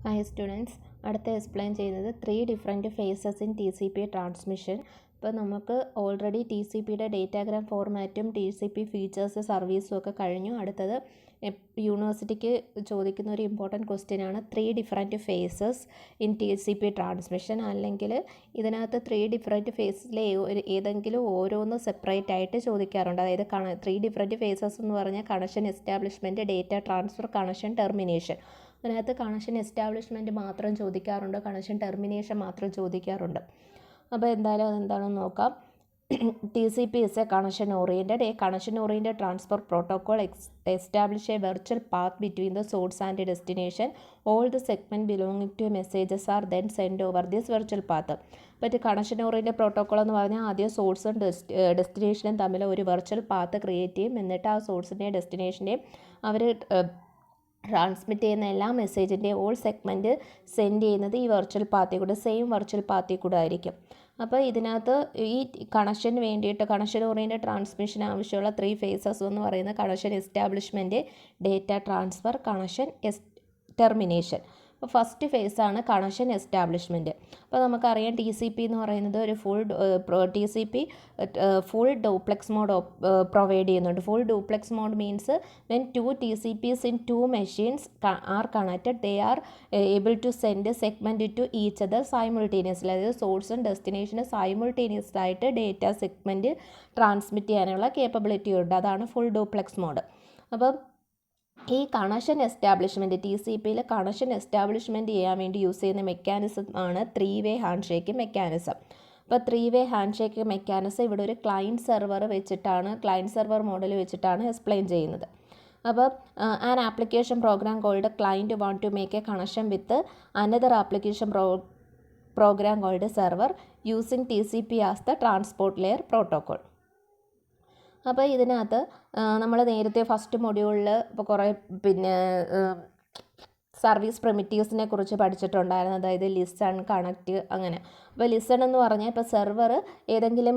Hi students, അടുത്ത explain ചെയ്യുന്നത് 3 different phases in TCP transmission. ഇപ്പോൾ നമുക്ക് ഓൾറെഡി TCPയുടെ ഡേറ്റാഗ്രാം ഫോർമാറ്റും TCP ഫീച്ചേഴ്സ് സർവീസും ഒക്കെ കഴിഞ്ഞു. അടുത്തത് യൂണിവേഴ്സിറ്റിക്ക് ചോദിക്കുന്ന ഒരു ഇമ്പോർട്ടൻറ്റ് ക്വസ്റ്റ്യനാണ് 3 different phases in TCP transmission. അല്ലെങ്കിൽ ഇതിനകത്ത് 3 ഡിഫറെൻറ്റ് ഫേസിലെ ഏതെങ്കിലും ഓരോന്ന് സെപ്പറേറ്റ് ആയിട്ട് ചോദിക്കാറുണ്ട്. അതായത് 3 ഡിഫറെൻറ്റ് ഫേസസ് എന്ന് പറഞ്ഞാൽ connection establishment, data transfer, connection termination. അതിനകത്ത് കണക്ഷൻ എസ്റ്റാബ്ലിഷ്മെൻറ്റ് മാത്രം ചോദിക്കാറുണ്ട്, കണക്ഷൻ ടെർമിനേഷൻ മാത്രം ചോദിക്കാറുണ്ട്. അപ്പോൾ എന്തായാലും അതെന്താണെന്ന് നോക്കാം. TCP is a connection oriented. A connection oriented transfer protocol establish a virtual path between the source and the destination. All the segments belonging to messages are then sent over this virtual path. But connection oriented protocol എന്ന് പറഞ്ഞാൽ ആദ്യം സോഴ്സും ഡെസ്റ്റിനേഷനും തമ്മിൽ ഒരു virtual path create ചെയ്യും. എന്നിട്ട് ആ സോഴ്സിൻ്റെയും ഡെസ്റ്റിനേഷൻ്റെയും അവർ transmit ചെയ്യുന്ന എല്ലാ മെസ്സേജിൻ്റെയും ഓൾ സെഗ്മെൻറ്റ് സെൻഡ് ചെയ്യുന്നത് ഈ വെർച്വൽ പാത്തിൽ കൂടെ, സെയിം വെർച്വൽ പാത്തിൽ കൂടെ ആയിരിക്കും. അപ്പോൾ ഇതിനകത്ത് ഈ കണക്ഷന് വേണ്ടിയിട്ട് കണക്ഷൻ ഓറിയൻറ്റഡ് ട്രാൻസ്മിഷൻ ആവശ്യമുള്ള 3 ഫേസസ് എന്ന് പറയുന്നത് connection establishment, data transfer, connection termination. അപ്പോൾ ഫസ്റ്റ് ഫേസാണ് കണക്ഷൻ എസ്റ്റാബ്ലിഷ്മെൻറ്റ്. അപ്പോൾ നമുക്കറിയാം TCP എന്ന് പറയുന്നത് ഒരു TCP full duplex mode provide ചെയ്യുന്നുണ്ട്. Full duplex mode means when 2 TCPs in 2 machines are connected, they are able to send a segment to each other simultaneously. അതായത് സോഴ്സും ഡെസ്റ്റിനേഷനും സൈമിൾട്ടേനിയസ് ആയിട്ട് ഡേറ്റ സെഗ്മെൻറ്റ് ട്രാൻസ്മിറ്റ് ചെയ്യാനുള്ള capability ഉണ്ട്. അതാണ് full duplex mode. അപ്പം ഈ connection establishment TCPയിൽ connection establishment ചെയ്യാൻ വേണ്ടി യൂസ് ചെയ്യുന്ന മെക്കാനിസം ആണ് 3-way ഹാൻഡ് ഷേക്ക് മെക്കാനിസം. അപ്പോൾ 3-way ഹാൻഡ് ഷേക്ക് മെക്കാനിസം ഇവിടെ ഒരു ക്ലയൻറ്റ് സെർവർ വെച്ചിട്ടാണ്, ക്ലയൻറ്റ് സെർവർ മോഡൽ വെച്ചിട്ടാണ് എക്സ്പ്ലെയിൻ ചെയ്യുന്നത്. അപ്പോൾ an application program called client want to make a connection with another application program called server using TCP as the transport layer protocol. അപ്പോൾ ഇതിനകത്ത് നമ്മൾ നേരത്തെ ഫസ്റ്റ് മൊഡ്യൂളിൽ ഇപ്പോൾ കുറേ സർവീസ് പ്രിമിറ്റീവ്സിനെ കുറിച്ച് പഠിച്ചിട്ടുണ്ടായിരുന്നു. അതായത് ലിസൺ, കണക്റ്റ്, അങ്ങനെ. അപ്പോൾ ലിസൺ എന്ന് പറഞ്ഞാൽ ഇപ്പോൾ സെർവർ ഏതെങ്കിലും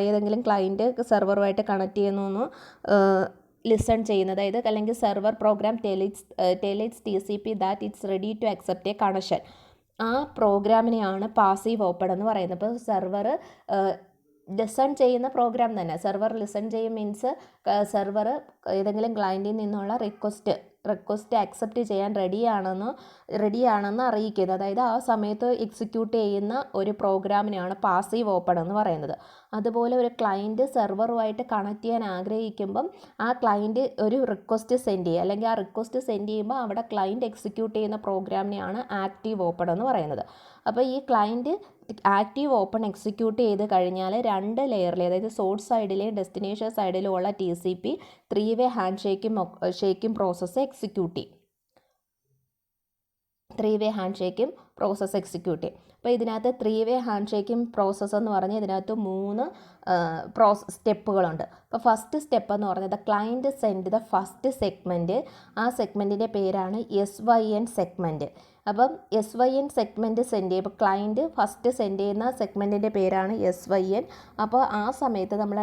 ഏതെങ്കിലും ക്ലയൻറ്റ് സെർവറുമായിട്ട് കണക്ട് ചെയ്യുന്നു ലിസൺ ചെയ്യുന്നത്. അതായത് അല്ലെങ്കിൽ server program tells TCP that it's ready to accept a connection. ആ പ്രോഗ്രാമിനെയാണ് പാസീവ് ഓപ്പൺ എന്ന് പറയുന്നത്. അപ്പോൾ സെർവർ ലിസൺ ചെയ്യുന്ന പ്രോഗ്രാം തന്നെ. സെർവർ ലിസൺ ചെയ്യും മീൻസ് സെർവർ ഏതെങ്കിലും ക്ലയൻറ്റിൽ നിന്നുള്ള റിക്വസ്റ്റ് അക്സെപ്റ്റ് ചെയ്യാൻ റെഡിയാണെന്ന് അറിയിക്കുന്നത്. അതായത് ആ സമയത്ത് എക്സിക്യൂട്ട് ചെയ്യുന്ന ഒരു പ്രോഗ്രാമിനെയാണ് പാസീവ് ഓപ്പൺ എന്ന് പറയുന്നത്. അതുപോലെ ഒരു ക്ലയൻറ്റ് സെർവറുമായിട്ട് കണക്ട് ചെയ്യാൻ ആഗ്രഹിക്കുമ്പം ആ ക്ലയൻറ്റ് ഒരു റിക്വസ്റ്റ് സെൻഡ് ചെയ്യുക, അല്ലെങ്കിൽ ആ റിക്വസ്റ്റ് സെൻഡ് ചെയ്യുമ്പോൾ അവിടെ ക്ലയൻറ്റ് എക്സിക്യൂട്ട് ചെയ്യുന്ന പ്രോഗ്രാമിനെയാണ് ആക്റ്റീവ് ഓപ്പൺ എന്ന് പറയുന്നത്. അപ്പോൾ ഈ ക്ലയൻറ്റ് ആക്റ്റീവ് ഓപ്പൺ എക്സിക്യൂട്ട് ചെയ്ത് കഴിഞ്ഞാൽ 2 ലെയറിൽ, അതായത് സോഴ്സ് സൈഡിലെയും ഡെസ്റ്റിനേഷൻ സൈഡിലും ഉള്ള TCP 3-way hand shaking process execute ചെയ്യും. 3-way hand shaking process execute ചെയ്യും. അപ്പോൾ ഇതിനകത്ത് 3-way ഹാൻഡ് ഷേക്കിംഗ് പ്രോസസ്സ് എന്ന് പറഞ്ഞാൽ ഇതിനകത്ത് 3 സ്റ്റെപ്പുകളുണ്ട്. അപ്പോൾ ഫസ്റ്റ് സ്റ്റെപ്പ് എന്ന് പറഞ്ഞത് client send the first segment. ആ സെഗ്മെൻറ്റിൻ്റെ പേരാണ് SYN സെഗ്മെൻറ്റ്. അപ്പം SYN സെഗ്മെൻറ്റ് സെൻഡ് ചെയ്യും. ഇപ്പോൾ ക്ലയൻറ്റ് ഫസ്റ്റ് സെൻഡ് ചെയ്യുന്ന സെഗ്മെൻറ്റിൻ്റെ പേരാണ് SYN. അപ്പോൾ ആ സമയത്ത് നമ്മൾ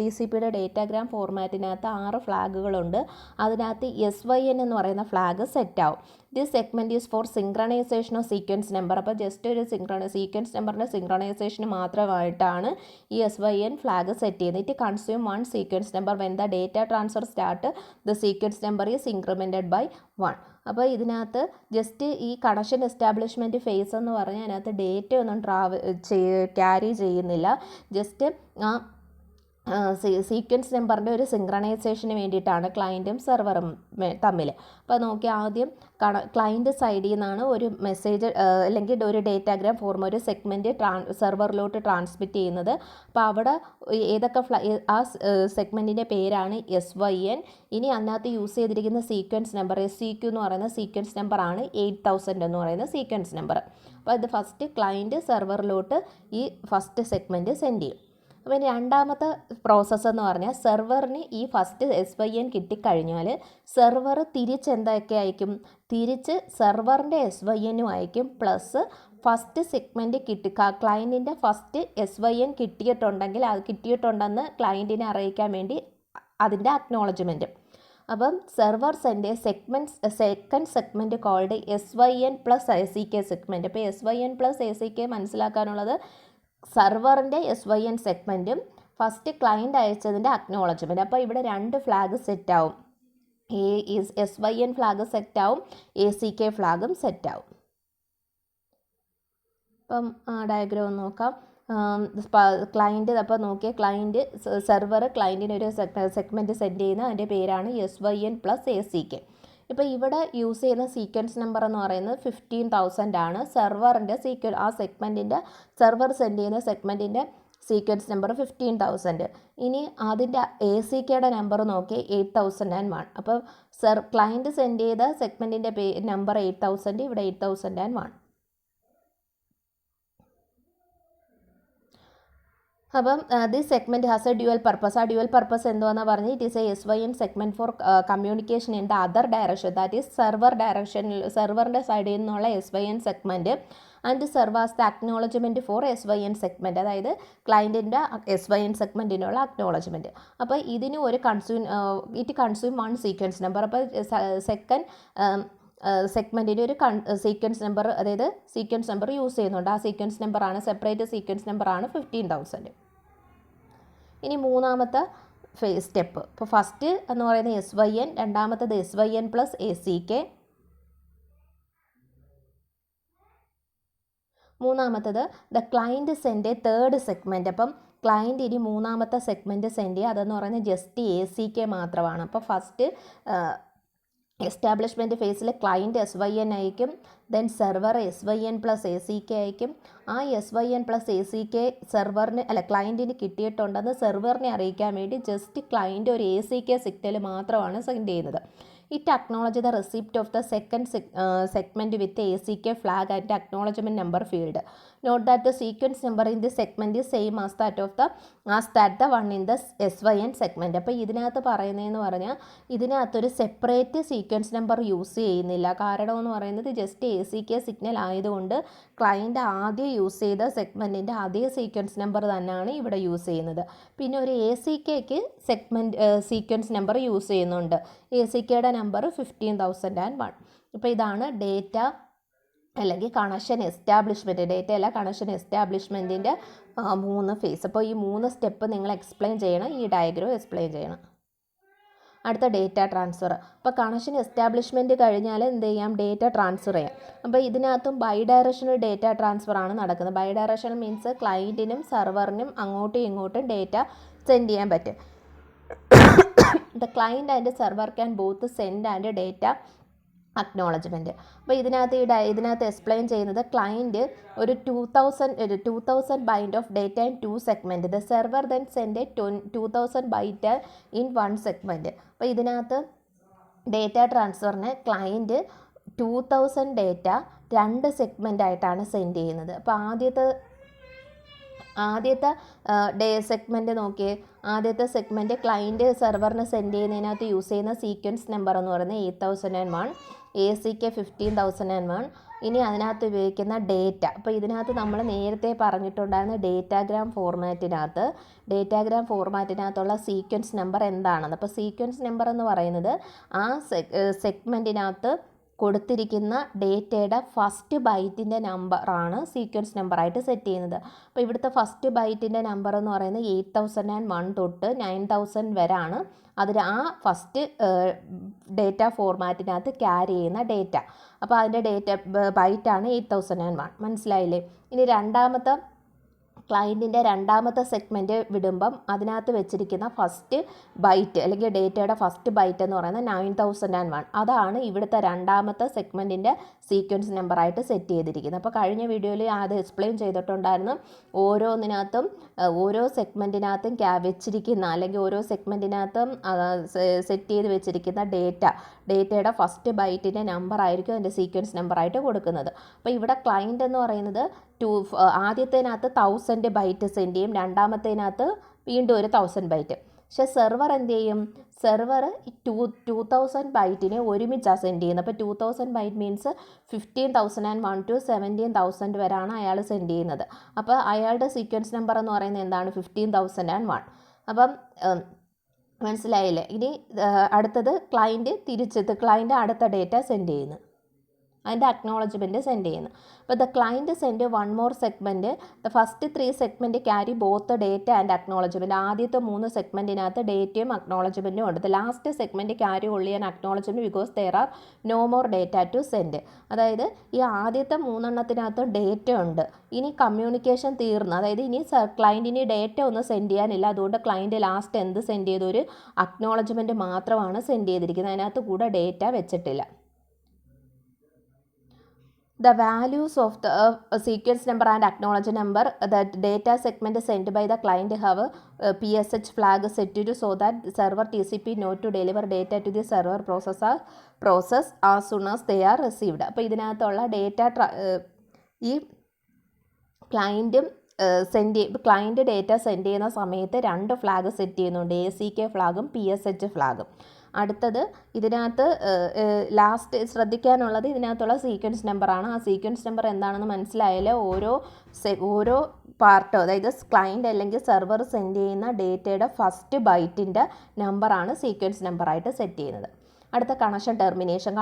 TCPയുടെ ഡേറ്റാഗ്രാം ഫോർമാറ്റിനകത്ത് 6 ഫ്ലാഗുകളുണ്ട്. അതിനകത്ത് SYN എന്ന് പറയുന്ന ഫ്ലാഗ് സെറ്റ് ആവും. This segment is for synchronization of sequence number. അപ്പോൾ ജസ്റ്റ് ഒരു സീക്വൻസ് നമ്പറിൻ്റെ സിങ്ക്രണൈസേഷന് മാത്രമായിട്ടാണ് ഈ SYN ഫ്ലാഗ് സെറ്റ് ചെയ്യുന്നത്. It consume 1 sequence number when the data transfer start the sequence number is incremented by 1. അപ്പോൾ ഇതിനകത്ത് ജസ്റ്റ് ഈ കണക്ഷൻ എസ്റ്റാബ്ലിഷ്മെൻറ്റ് ഫേസ് എന്ന് പറഞ്ഞാൽ അതിനകത്ത് ഡേറ്റ ഒന്നും ക്യാരി ചെയ്യുന്നില്ല. ജസ്റ്റ് ആ സീക്വൻസ് നമ്പറിൻ്റെ ഒരു സിങ്ക്രണൈസേഷന് വേണ്ടിയിട്ടാണ് ക്ലയൻറ്റും സെർവറും തമ്മിൽ. അപ്പോൾ നോക്കി, ആദ്യം ക്ലയൻറ്റ് സൈഡിൽ നിന്നാണ് ഒരു മെസ്സേജ് അല്ലെങ്കിൽ ഒരു ഡേറ്റാഗ്രാം ഫോർം, ഒരു സെഗ്മെൻറ്റ് സെർവറിലോട്ട് ട്രാൻസ്മിറ്റ് ചെയ്യുന്നത്. അപ്പോൾ അവിടെ ഏതൊക്കെ ആ സെഗ്മെൻറ്റിൻ്റെ പേരാണ് SYN. ഇനി അതിനകത്ത് യൂസ് ചെയ്തിരിക്കുന്ന സീക്വൻസ് നമ്പർ SCQ എന്ന് പറയുന്ന സീക്വൻസ് നമ്പറാണ് 8000 എന്ന് പറയുന്ന സീക്വൻസ് നമ്പർ. അപ്പോൾ ഇത് ഫസ്റ്റ് ക്ലയൻറ്റ് സെർവറിലോട്ട് ഈ ഫസ്റ്റ് സെഗ്മെൻറ്റ് സെൻഡ് ചെയ്യും. അപ്പോൾ രണ്ടാമത്തെ പ്രോസസ്സ് എന്ന് പറഞ്ഞാൽ സെർവറിന് ഈ ഫസ്റ്റ് SYN കിട്ടിക്കഴിഞ്ഞാൽ സെർവർ എന്തൊക്കെ അയക്കും? തിരിച്ച് സെർവറിൻ്റെ SYNനും അയക്കും, പ്ലസ് ഫസ്റ്റ് സെഗ്മെൻറ്റ് ക്ലയൻറ്റിൻ്റെ ഫസ്റ്റ് SYN കിട്ടിയിട്ടുണ്ടെങ്കിൽ അത് കിട്ടിയിട്ടുണ്ടെന്ന് ക്ലയൻറ്റിനെ അറിയിക്കാൻ വേണ്ടി അതിൻ്റെ അക്നോളജ്മെൻറ്റ്. അപ്പം server send second segment called SYN plus ACK segment. അപ്പോൾ SYN പ്ലസ് ACK മനസ്സിലാക്കാനുള്ളത് സെർവറിൻ്റെ SYN സെഗ്മെൻറ്റും ഫസ്റ്റ് ക്ലയൻറ്റ് അയച്ചതിൻ്റെ അക്നോളജ്മെൻറ്റ്. അപ്പോൾ ഇവിടെ രണ്ട് ഫ്ലാഗ് സെറ്റാവും. SYN ഫ്ലാഗ് സെറ്റാവും, ACK ഫ്ലാഗും സെറ്റാവും. അപ്പം ഡയഗ്രാം ഒന്ന് നോക്കാം. ക്ലയൻറ്റ് അപ്പോൾ നോക്കിയാൽ ക്ലയൻറ്റ് സെർവർ ക്ലയൻറ്റിന് ഒരു സെഗ്മെൻറ്റ് സെൻഡ് ചെയ്യുന്ന അതിൻ്റെ പേരാണ് SYN പ്ലസ് ACK. ഇപ്പോൾ ഇവിടെ യൂസ് ചെയ്യുന്ന സീക്വൻസ് നമ്പർ എന്ന് പറയുന്നത് 15,000 ആണ്. സെർവറിൻ്റെ ആ സെഗ്മെൻറ്റിൻ്റെ സെർവർ സെൻഡ് ചെയ്യുന്ന സെഗ്മെൻറ്റിൻ്റെ സീക്വൻസ് നമ്പർ 15,000. ഇനി അതിൻ്റെ ACKയുടെ നമ്പർ നോക്കി 8,001. അപ്പോൾ ക്ലയൻറ്റ് സെൻഡ് ചെയ്ത സെഗ്മെൻറ്റിൻ്റെ നമ്പർ 8,000, ഇവിടെ 8,001. അപ്പം this segment has a dual purpose. ആ ഡ്യുവൽ പർപ്പസ് എന്താണെന്ന് പറഞ്ഞ് it is a SYN segment for communication in the other direction, that is സെർവറിൻ്റെ സൈഡിൽ നിന്നുള്ള SYN segment and serve as the acknowledgement for SYN segment, അതായത് ക്ലയൻറ്റിൻ്റെ SYN സെഗ്മെൻറ്റിനുള്ള acknowledgement. അപ്പോൾ ഇതിന് ഒരു it consume one sequence number. അപ്പോൾ സെക്കൻഡ് സെഗ്മെൻറ്റിന് ഒരു സീക്വൻസ് നമ്പർ, അതായത് സീക്വൻസ് നമ്പർ യൂസ് ചെയ്യുന്നുണ്ട്. ആ സീക്വൻസ് നമ്പറാണ്, സെപ്പറേറ്റ് സീക്വൻസ് നമ്പറാണ് 15,000. ഇനി മൂന്നാമത്തെ സ്റ്റെപ്പ്. ഇപ്പോൾ ഫസ്റ്റ് എന്ന് പറയുന്നത് SYN, രണ്ടാമത്തത് SYN പ്ലസ് ACK, മൂന്നാമത്തത് the client send A third segment. അപ്പം ക്ലയൻറ്റ് ഇനി മൂന്നാമത്തെ സെഗ്മെൻറ്റ് സെൻഡ് ചെയ്യുക, അതെന്ന് പറയുന്നത് ജസ്റ്റ് ACK മാത്രമാണ്. അപ്പോൾ ഫസ്റ്റ് എസ്റ്റാബ്ലിഷ്മെൻറ്റ് ഫേസിൽ ക്ലയൻറ്റ് SYN അയക്കും, then server SYN plus ACK അയക്കും. ആ SYN പ്ലസ് ACK ക്ലയൻറ്റിന് കിട്ടിയിട്ടുണ്ടെന്ന് സെർവറിനെ അറിയിക്കാൻ വേണ്ടി ജസ്റ്റ് ക്ലയൻറ്റ് ഒരു ACK സിഗ്നൽ മാത്രമാണ് സെൻഡ് ചെയ്യുന്നത്. It acknowledges the receipt of the second segment with the ACK flag and acknowledgement number field. Note that the sequence number in this segment is same as that the one in the SYN segment. അപ്പോൾ ഇതിനകത്ത് പറയുന്നതെന്ന് പറഞ്ഞാൽ ഇതിനകത്തൊരു separate sequence number use ചെയ്യുന്നില്ല. കാരണം എന്ന് പറയുന്നത് just ACK signal ആയതുകൊണ്ട് ക്ലയൻറ്റ് ആദ്യം യൂസ് ചെയ്ത സെഗ്മെൻറ്റിൻ്റെ അതേ സീക്വൻസ് നമ്പർ തന്നെയാണ് ഇവിടെ യൂസ് ചെയ്യുന്നത്. പിന്നെ ഒരു ACKക്ക് സീക്വൻസ് നമ്പർ യൂസ് ചെയ്യുന്നുണ്ട്. ACKയുടെ നമ്പർ 15,001. ഇപ്പോൾ ഇതാണ് ഡേറ്റ അല്ലെങ്കിൽ കണക്ഷൻ എസ്റ്റാബ്ലിഷ്മെൻറ്റ്, ഡേറ്റ അല്ല കണക്ഷൻ എസ്റ്റാബ്ലിഷ്മെൻറ്റിൻ്റെ 3 ഫേസ്. അപ്പോൾ ഈ 3 സ്റ്റെപ്പ് നിങ്ങൾ എക്സ്പ്ലെയിൻ ചെയ്യണം, ഈ ഡയഗ്രാം എക്സ്പ്ലെയിൻ ചെയ്യണം. അടുത്ത ഡേറ്റ ട്രാൻസ്ഫർ. അപ്പോൾ കണക്ഷൻ എസ്റ്റാബ്ലിഷ്മെൻറ്റ് കഴിഞ്ഞാൽ എന്ത് ചെയ്യാം, ഡേറ്റ ട്രാൻസ്ഫർ ചെയ്യാം. അപ്പോൾ ഇതിനകത്തും ബൈ ഡയറക്ഷണൽ ഡേറ്റ ട്രാൻസ്ഫർ ആണ് നടക്കുന്നത്. ബൈ ഡയറക്ഷണൽ മീൻസ് ക്ലയൻറ്റിനും സെർവറിനും അങ്ങോട്ടും ഇങ്ങോട്ടും ഡേറ്റ സെൻഡ് ചെയ്യാൻ പറ്റും. The client and server can both send and data acknowledgement. അപ്പോൾ ഇതിനകത്ത് എക്സ്പ്ലെയിൻ ചെയ്യുന്നത് ക്ലയൻറ്റ് ഒരു 2000 byte of data in 2 segment. The server then send 2000 byte in 1 segment. അപ്പോൾ ഇതിനകത്ത് ഡേറ്റ ട്രാൻസ്ഫറിന് ക്ലയൻറ്റ് 2000 ഡേറ്റ 2 സെഗ്മെൻ്റ് ആയിട്ടാണ് സെൻഡ് ചെയ്യുന്നത്. അപ്പോൾ ആദ്യത്തെ സെഗ്മെൻറ്റ് നോക്കിയേ, ആദ്യത്തെ സെഗ്മെൻറ്റ് ക്ലയൻറ്റ് സെർവറിന് സെൻഡ് ചെയ്യുന്നതിനകത്ത് യൂസ് ചെയ്യുന്ന സീക്വൻസ് നമ്പർ എന്ന് പറയുന്നത് 8,001, ACK 15,001. ഇനി അതിനകത്ത് ഉപയോഗിക്കുന്ന ഡേറ്റ, അപ്പോൾ ഇതിനകത്ത് നമ്മൾ നേരത്തെ പറഞ്ഞിട്ടുണ്ടായിരുന്ന ഡേറ്റാഗ്രാം ഫോർമാറ്റിനകത്തുള്ള സീക്വൻസ് നമ്പർ എന്താണെന്ന്. അപ്പോൾ സീക്വൻസ് നമ്പർ എന്ന് പറയുന്നത് ആ സെഗ്മെൻറ്റിനകത്ത് കൊടുത്തിരിക്കുന്ന ഡേറ്റയുടെ ഫസ്റ്റ് ബൈറ്റിൻ്റെ നമ്പറാണ് സീക്വൻസ് നമ്പറായിട്ട് സെറ്റ് ചെയ്യുന്നത്. അപ്പോൾ ഇവിടുത്തെ ഫസ്റ്റ് ബൈറ്റിൻ്റെ നമ്പർ എന്ന് പറയുന്നത് 8,001 തൊട്ട് 9,000 വരെയാണ്. അതിൽ ആ ഫസ്റ്റ് ഡേറ്റ ഫോർമാറ്റിനകത്ത് ക്യാരി ചെയ്യുന്ന ഡേറ്റ. അപ്പോൾ അതിൻ്റെ ബൈറ്റാണ് 8,001. മനസ്സിലായില്ലേ? ഇനി ക്ലയൻറ്റിൻ്റെ രണ്ടാമത്തെ സെഗ്മെൻറ്റ് വിടുമ്പം അതിനകത്ത് വെച്ചിരിക്കുന്ന ഫസ്റ്റ് ബൈറ്റ് അല്ലെങ്കിൽ ഡേറ്റയുടെ ഫസ്റ്റ് ബൈറ്റ് എന്ന് പറയുന്നത് 9,001. അതാണ് ഇവിടുത്തെ രണ്ടാമത്തെ സെഗ്മെൻറ്റിൻ്റെ സീക്വൻസ് നമ്പറായിട്ട് സെറ്റ് ചെയ്തിരിക്കുന്നത്. അപ്പോൾ കഴിഞ്ഞ വീഡിയോയിൽ അത് എക്സ്പ്ലെയിൻ ചെയ്തിട്ടുണ്ടായിരുന്നു. ഓരോ സെഗ്മെൻറ്റിനകത്തും വെച്ചിരിക്കുന്ന അല്ലെങ്കിൽ ഓരോ സെഗ്മെൻറ്റിനകത്തും സെറ്റ് ചെയ്ത് വെച്ചിരിക്കുന്ന ഡേറ്റയുടെ ഫസ്റ്റ് ബൈറ്റിൻ്റെ നമ്പറായിരിക്കും അതിൻ്റെ സീക്വൻസ് നമ്പറായിട്ട് കൊടുക്കുന്നത്. അപ്പോൾ ഇവിടെ ക്ലയൻറ്റ് എന്ന് പറയുന്നത് ആദ്യത്തേനകത്ത് 1000 ബൈറ്റ് സെൻഡ് ചെയ്യും, രണ്ടാമത്തേനകത്ത് വീണ്ടും ഒരു 1000 ബൈറ്റ്. പക്ഷേ സെർവർ എന്ത് ചെയ്യും, സെർവർ 2000 ബൈറ്റിനെ ഒരുമിച്ചാണ് സെൻഡ് ചെയ്യുന്നത്. അപ്പോൾ 2000 ബൈറ്റ് മീൻസ് 15,001 to 17,000 വരെയാണ് അയാൾ സെൻഡ് ചെയ്യുന്നത്. അപ്പോൾ അയാളുടെ സീക്വൻസ് നമ്പർ എന്ന് പറയുന്നത് എന്താണ്, 15,001. അപ്പം മനസ്സിലായില്ലേ? ഇനി അടുത്തത് ക്ലയൻറ്റ് അടുത്ത ഡേറ്റ സെൻഡ് ചെയ്യുന്നു, അതിൻ്റെ അക്നോളജ്മെൻറ്റ് സെൻഡ് ചെയ്യുന്നു. അപ്പോൾ the client send one more segment. The first 3 segment carry both data and acknowledgement. ആദ്യത്തെ 3 സെഗ്മെൻറ്റിനകത്ത് ഡേറ്റയും അക്നോളജ്മെൻറ്റും ഉണ്ട്. The last segment carry only an acknowledgement because there are no more data to send. അതായത് ഈ ആദ്യത്തെ 3 ഡേറ്റ ഉണ്ട്, ഇനി കമ്മ്യൂണിക്കേഷൻ തീർന്നു. അതായത് ഇനി ക്ലയൻറ്റിന് ഡേറ്റ ഒന്നും സെൻഡ് ചെയ്യാനില്ല. അതുകൊണ്ട് ക്ലയൻറ്റ് ലാസ്റ്റ് എന്ത് സെൻഡ് ചെയ്തു? ഒരു അക്നോളജ്മെൻറ്റ് മാത്രമാണ് സെൻഡ് ചെയ്തിരിക്കുന്നത്, അതിനകത്ത് കൂടെ ഡേറ്റ വെച്ചിട്ടില്ല. The values of the sequence number and acknowledge number that data segment sent by the client have a PSH flag set to so that server TCP know to deliver data to the server process as soon as they are received. അപ്പോൾ ഇതിനകത്തുള്ള data ഈ client data send ചെയ്യുന്ന സമയത്ത് 2 flag set ചെയ്യുന്നുണ്ട്, ACK ഫ്ലാഗും PSH ഫ്ലാഗും. അടുത്തത് ഇതിനകത്ത് last ശ്രദ്ധിക്കാനുള്ളത് ഇതിനകത്തുള്ള sequence നമ്പറാണ്. ആ സീക്വൻസ് നമ്പർ എന്താണെന്ന് മനസ്സിലായാൽ ഓരോ പാർട്ടോ, അതായത് ക്ലയൻറ്റ് അല്ലെങ്കിൽ സെർവർ സെൻഡ് ചെയ്യുന്ന ഡേറ്റയുടെ ഫസ്റ്റ് ബൈറ്റിൻ്റെ നമ്പറാണ് സീക്വൻസ് നമ്പറായിട്ട് സെറ്റ് ചെയ്യുന്നത്. അടുത്ത കണക്ഷൻ ടെർമിനേഷൻ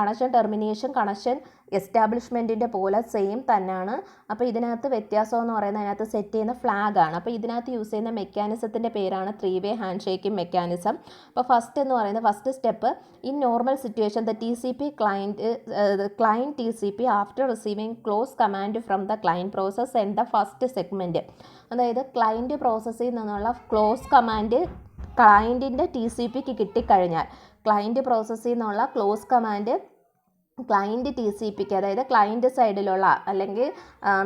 കണക്ഷൻ എസ്റ്റാബ്ലിഷ്മെൻറ്റിൻ്റെ പോലെ സെയിം തന്നെയാണ്. അപ്പോൾ ഇതിനകത്ത് വ്യത്യാസം എന്ന് പറയുന്നത് അതിനകത്ത് സെറ്റ് ചെയ്യുന്ന ഫ്ലാഗാണ്. അപ്പോൾ ഇതിനകത്ത് യൂസ് ചെയ്യുന്ന മെക്കാനിസത്തിൻ്റെ പേരാണ് 3-way ഹാൻഡ് ഷേക്കിംഗ് മെക്കാനിസം. അപ്പോൾ first step in normal situation the TCP client TCP after receiving close command from the client process and the first segment. അതായത് ക്ലയൻറ്റ് പ്രോസസ്സിൽ നിന്നുള്ള ക്ലോസ് കമാൻഡ് ക്ലയൻറ്റിൻ്റെ TCPക്ക് കിട്ടിക്കഴിഞ്ഞാൽ, ക്ലയൻറ്റ് പ്രോസസ്സിൽ നിന്നുള്ള ക്ലോസ് കമാൻഡ് ക്ലയൻറ്റ് TCPക്ക്, അതായത് client സൈഡിലുള്ള അല്ലെങ്കിൽ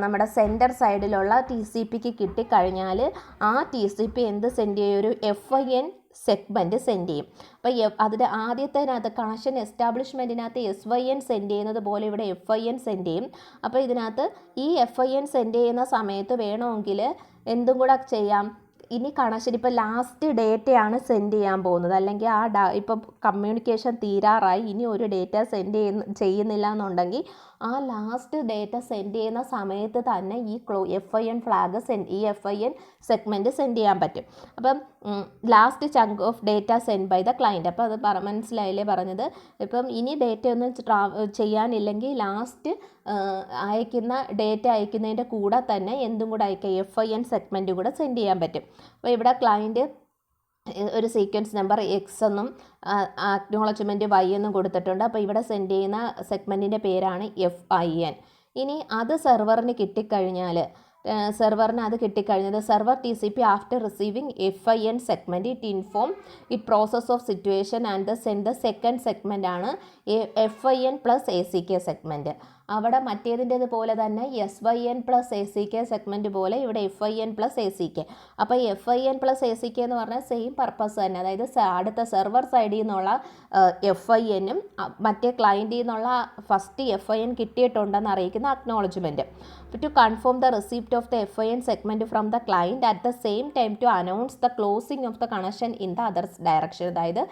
നമ്മുടെ സെൻറ്റർ സൈഡിലുള്ള TCPക്ക് കിട്ടിക്കഴിഞ്ഞാൽ ആ TCP എന്ത് സെൻഡ് ചെയ്യും? ഒരു FIN സെഗ്മെൻറ്റ് സെൻഡ് ചെയ്യും. അപ്പോൾ അതിൻ്റെ ആദ്യത്തേനകത്ത് കണക്ഷൻ എസ്റ്റാബ്ലിഷ്മെൻറ്റിനകത്ത് SYN സെൻഡ് ചെയ്യുന്നത് പോലെ ഇവിടെ FIN സെൻഡ് ചെയ്യും. അപ്പോൾ ഇതിനകത്ത് ഈ FIN സെൻഡ് ചെയ്യുന്ന സമയത്ത് വേണമെങ്കിൽ എന്തും കൂടെ ചെയ്യാം. ഇനി കണക്ഷൻ ഇപ്പോൾ ലാസ്റ്റ് ഡേറ്റയാണ് സെൻഡ് ചെയ്യാൻ പോകുന്നത്, അല്ലെങ്കിൽ ഇപ്പം കമ്മ്യൂണിക്കേഷൻ തീരാറായി, ഇനി ഒരു ഡേറ്റ സെൻഡ് ചെയ്യുന്നില്ല എന്നുണ്ടെങ്കിൽ ആ ലാസ്റ്റ് ഡേറ്റ സെൻഡ് ചെയ്യുന്ന സമയത്ത് തന്നെ ഈ FIN ഫ്ലാഗ് ഈ FIN സെഗ്മെൻറ്റ് സെൻഡ് ചെയ്യാൻ പറ്റും. അപ്പം last chunk of data send by the client. അപ്പോൾ അത് മനസ്സിലായില്ലേ പറഞ്ഞത്? ഇപ്പം ഇനി ഡേറ്റ ഒന്നും ചെയ്യാനില്ലെങ്കിൽ ലാസ്റ്റ് ഡേറ്റ അയക്കുന്നതിൻ്റെ കൂടെ തന്നെ എന്തും കൂടെ അയക്കുക, FIN സെഗ്മെൻറ്റ് കൂടെ സെൻഡ് ചെയ്യാൻ പറ്റും. അപ്പോൾ ഇവിടെ ക്ലയൻറ്റ് ഒരു സീക്വൻസ് നമ്പർ X എന്നും അക്നോളജ്മെൻറ്റ് Y എന്നും കൊടുത്തിട്ടുണ്ട്. അപ്പോൾ ഇവിടെ സെൻഡ് ചെയ്യുന്ന സെഗ്മെൻറ്റിൻ്റെ പേരാണ് FIN. ഇനി അത് സെർവറിന് കിട്ടിക്കഴിഞ്ഞാൽ server TCP after receiving FIN segment it inform it process of situation and send the second segment ആണ് FIN പ്ലസ് ACK സെഗ്മെൻറ്റ്. അവിടെ മറ്റേതിൻ്റേത് പോലെ തന്നെ SYN പ്ലസ് ACK സെഗ്മെൻറ്റ് പോലെ ഇവിടെ FIN പ്ലസ് ACK. അപ്പോൾ FIN പ്ലസ് ACK എന്ന് പറഞ്ഞാൽ സെയിം പർപ്പസ് തന്നെ, അതായത് അടുത്ത സെർവർ സൈഡിൽ നിന്നുള്ള FINഉം മറ്റേ ക്ലയൻറ്റിൽ നിന്നുള്ള ഫസ്റ്റ് FIN കിട്ടിയിട്ടുണ്ടെന്ന് അറിയിക്കുന്ന acknowledgement. To confirm the receipt of the FIN segment from the client at the same time to announce the closing of the connection in the other direction. അതായത്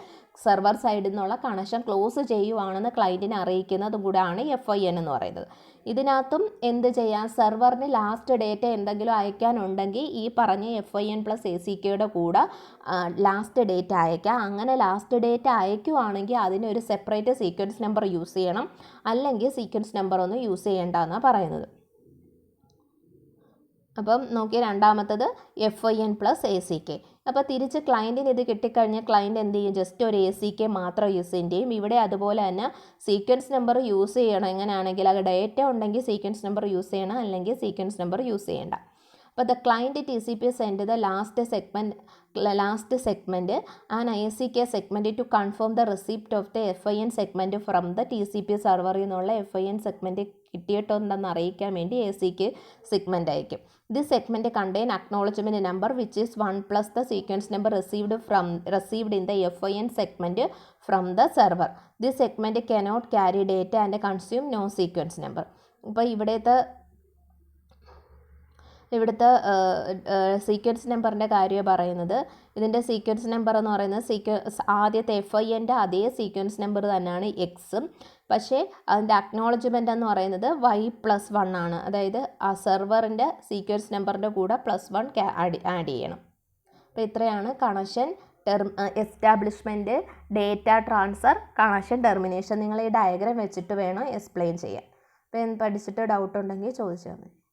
server സൈഡിൽ നിന്നുള്ള connection close ചെയ്യുവാണെന്ന് ക്ലയൻറ്റിനെ അറിയിക്കുന്നതും കൂടെയാണ് FIN എന്ന് പറയുന്നത്. ഇതിനകത്തും എന്ത് ചെയ്യാം? സെർവറിന് last data എന്തെങ്കിലും അയക്കാനുണ്ടെങ്കിൽ ഈ പറഞ്ഞ FIN പ്ലസ് ACKയുടെ കൂടെ ലാസ്റ്റ് ഡേറ്റ അയക്കാം. അങ്ങനെ ലാസ്റ്റ് ഡേറ്റ അയക്കുവാണെങ്കിൽ അതിനൊരു സെപ്പറേറ്റ് സീക്വൻസ് നമ്പർ യൂസ് ചെയ്യണം, അല്ലെങ്കിൽ സീക്വൻസ് നമ്പർ ഒന്നും യൂസ് ചെയ്യേണ്ടെന്നാണ് പറയുന്നത്. അപ്പം നോക്കിയ രണ്ടാമത്തത് FIN പ്ലസ് ACK. അപ്പോൾ തിരിച്ച് ക്ലയൻറ്റിന് ഇത് കിട്ടിക്കഴിഞ്ഞാൽ ക്ലയൻറ്റ് എന്ത് ചെയ്യും? ജസ്റ്റ് ഒരു ACK മാത്രം യൂസ് ചെയ്യും. ഇവിടെ അതുപോലെ തന്നെ സീക്വൻസ് നമ്പർ യൂസ് ചെയ്യണം. എങ്ങനെയാണെങ്കിൽ അത് ഡേറ്റ ഉണ്ടെങ്കിൽ സീക്വൻസ് നമ്പർ യൂസ് ചെയ്യണം, അല്ലെങ്കിൽ സീക്വൻസ് നമ്പർ യൂസ് ചെയ്യേണ്ട. അപ്പോൾ the client TCP send the last segment and ACK segment to confirm the receipt of the FIN segment from the TCP സെർവറിൽ നിന്നുള്ള FIN segment കിട്ടിയിട്ടുണ്ടെന്ന് അറിയിക്കാൻ വേണ്ടി ACK സെഗ്മെൻറ്റ് അയക്കും. This segment contain acknowledgement number which is 1 plus the sequence number received in the FIN segment from the server. This segment cannot carry data and consume no sequence number. അപ്പോൾ ഇവിടുത്തെ sequence നമ്പറിൻ്റെ കാര്യമാണ് പറയുന്നത്. ഇതിൻ്റെ sequence number എന്ന് പറയുന്നത് ആദ്യത്തെ FINൻ്റെ അതേ സീക്വൻസ് നമ്പർ തന്നെയാണ് X, പക്ഷേ അതിൻ്റെ അക്നോളജ്മെൻ്റ് എന്ന് പറയുന്നത് Y+1 ആണ്. അതായത് ആ സെർവറിൻ്റെ സീക്വൻസ് നമ്പറിൻ്റെ കൂടെ +1 ആഡ് ചെയ്യണം. അപ്പോൾ ഇത്രയാണ് connection establishment, data transfer, connection, termination. നിങ്ങൾ ഈ ഡയഗ്രാം വെച്ചിട്ട് വേണം എക്സ്പ്ലെയിൻ ചെയ്യാൻ. അപ്പോൾ പഠിച്ചിട്ട് ഡൗട്ട് ഉണ്ടെങ്കിൽ ചോദിച്ചാൽ മതി.